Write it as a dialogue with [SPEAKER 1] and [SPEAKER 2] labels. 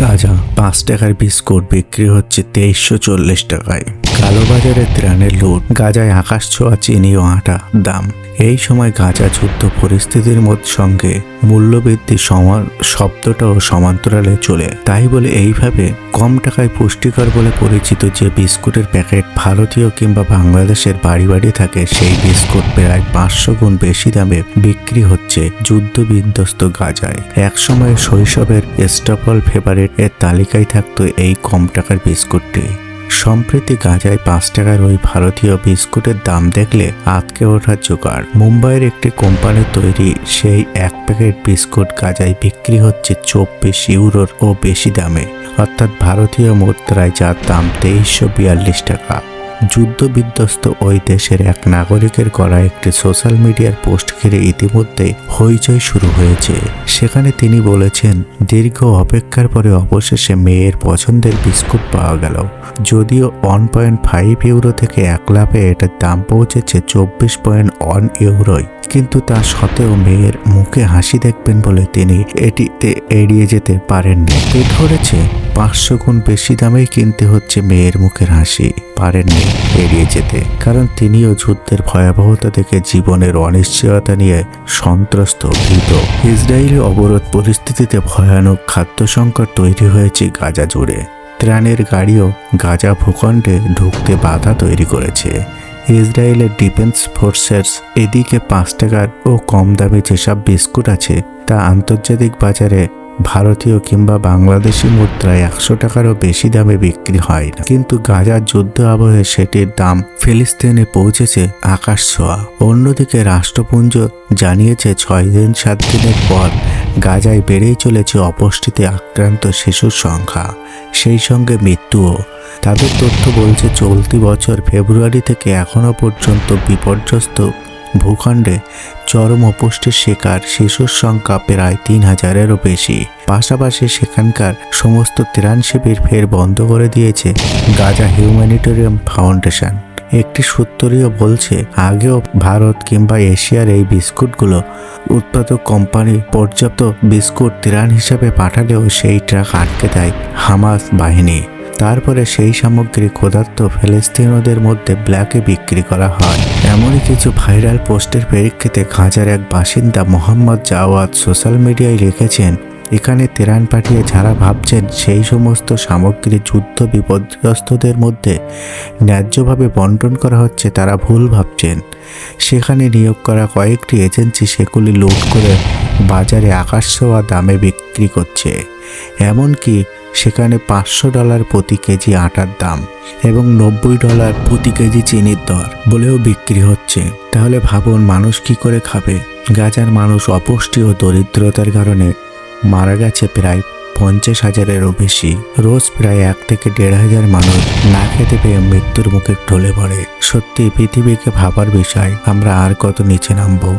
[SPEAKER 1] গাঁজা 5 টাকার বিস্কুট বিক্রি হচ্ছে 2340 টাকায়। কালোবাজারে ত্রাণের লুট, গাঁজায় আকাশ ছোঁয়া চিনি ও আটা দাম। এই সময় গাঁজা যুদ্ধ পরিস্থিতির সঙ্গে মূল্যবৃদ্ধি শব্দটাও সমান্তরালে চলে। তাই বলে এইভাবে কম টাকায় পুষ্টিকর বলে পরিচিত যে বিস্কুটের প্যাকেট ভারতীয় কিংবা বাংলাদেশের বাড়ি বাড়ি থাকে, সেই বিস্কুট প্রায় 500 গুণ বেশি দামে বিক্রি হচ্ছে যুদ্ধ বিধ্বস্ত গাঁজায়। একসময় শৈশবের স্টাপল ফেভারিট এর তালিকায় থাকতো এই কম টাকার বিস্কুটটি। সম্প্রতি গাঁজায় 5 টাকার ওই ভারতীয় বিস্কুটের দাম দেখলে আঁতকে ওঠার জোগাড়। মুম্বাইয়ের একটি কোম্পানির তৈরি সেই এক প্যাকেট বিস্কুট গাঁজায় বিক্রি হচ্ছে 24 ইউরোর ও বেশি দামে, অর্থাৎ ভারতীয় মুদ্রায় যার দাম 2342 টাকা। যুদ্ধ বিধ্বস্ত ওই দেশের এক নাগরিকের করা একটি সোশ্যাল মিডিয়ার পোস্ট ঘিরে ইতিমধ্যে হইচই শুরু হয়েছে। সেখানে তিনি বলেছেন, দীর্ঘ অপেক্ষার পরে অবশেষে মেয়ের পছন্দের বিস্কুট পাওয়া গেল। যদিও 1.5 ইউরো থেকে 1 লাফে এটার দাম পৌঁছেছে 24.1 ইউরোয়, কিন্তু তা সত্ত্বেও মেয়ের মুখে হাসি দেখবেন বলে তিনি এটিতে এড়িয়ে যেতে পারেননি। পেট ধরেছে 500 গুণ বেশি দামেই কিনতে হচ্ছে মেয়ের মুখের হাসি, পারেননি এড়িয়ে যেতে, কারণ তিনিও যুদ্ধের ভয়াবহতা থেকে জীবনের অনিশ্চয়তা নিয়ে সন্ত্রস্ত ভীত। ইসরায়েলি অবরোধ পরিস্থিতিতে ভয়ানক খাদ্য সংকট তৈরি হয়েছে গাজা জুড়ে। ত্রাণের গাড়িও গাজা ভূখণ্ডে ঢুকতে বাধা তৈরি করেছে। ইসরায়েলের ডিফেন্স ফোর্সেস এদিকে 5 টাকার ও কম দামে যেসব বিস্কুট আছে তা আন্তর্জাতিক বাজারে ভারতীয় কিংবা বাংলাদেশি মুদ্রায় 100 টাকারও বেশি দামে বিক্রি হয় না, কিন্তু গাজার যুদ্ধ আবহে সেটির দাম ফিলিস্তিনে পৌঁছেছে আকাশ ছোঁয়া। অন্যদিকে রাষ্ট্রপুঞ্জ জানিয়েছে 6-7 দিনের পর গাজায় বেড়েই চলেছে অপুষ্টিতে আক্রান্ত শিশুর সংখ্যা, সেই সঙ্গে মৃত্যুও। তাদের তথ্য বলছে চলতি বছর ফেব্রুয়ারি থেকে এখনো পর্যন্ত বিপর্যস্ত ভূখণ্ডে চরম অপুষ্টির শিকার শিশুর সংখ্যা প্রায় 3000-এরও বেশি। পাশাপাশি সেখানকার সমস্ত ত্রাণ শিবির ফের বন্ধ করে দিয়েছে গাজা হিউম্যানিটেরিয়ান ফাউন্ডেশন। একটি সূত্রীয় বলছে, আগেও ভারত কিংবা এশিয়ার এই বিস্কুটগুলো উৎপাদক কোম্পানি পর্যাপ্ত বিস্কুট ত্রাণ হিসাবে পাঠালেও সেই ট্রাক আটকে দেয় হামাস বাহিনী। তারপরে সেই সামগ্রী ক্ষুধার্ত ফিলিস্তিনিদের মধ্যে ব্ল্যাকে বিক্রি করা হয়। এমনই কিছু ভাইরাল পোস্টের প্রেক্ষিতে গাজার এক বাসিন্দা মোহাম্মদ জাওয়াদ সোশ্যাল মিডিয়ায় লিখেছেন, এখানে ত্রাণ পাঠিয়ে যারা ভাবছেন সেই সমস্ত সামগ্রী যুদ্ধ বিপর্যস্তদের মধ্যে ন্যায্যভাবে বন্টন করা হচ্ছে, তারা ভুল ভাবছেন। সেখানে নিয়োগ করা কয়েকটি এজেন্সি সেগুলি লুট করে বাজারে আকাশ ছোঁয়া দামে বিক্রি করছে। এমনকি সেখানে $500 প্রতি কেজি আটার দাম এবং $90 প্রতি কেজি চিনির দর বলেও বিক্রি হচ্ছে। তাহলে ভাবুন মানুষ কি করে খাবে? গাজার মানুষ অপুষ্টি ও দরিদ্রতার কারণে মারা গেছে প্রায় 50,000-এরও বেশি। রোজ প্রায় 1 থেকে 1,500 মানুষ না খেতে পেয়ে মৃত্যুর মুখে ঢলে পড়ে। সত্যি পৃথিবীকে ভাবার বিষয়, আমরা আর কত নিচে নামবো?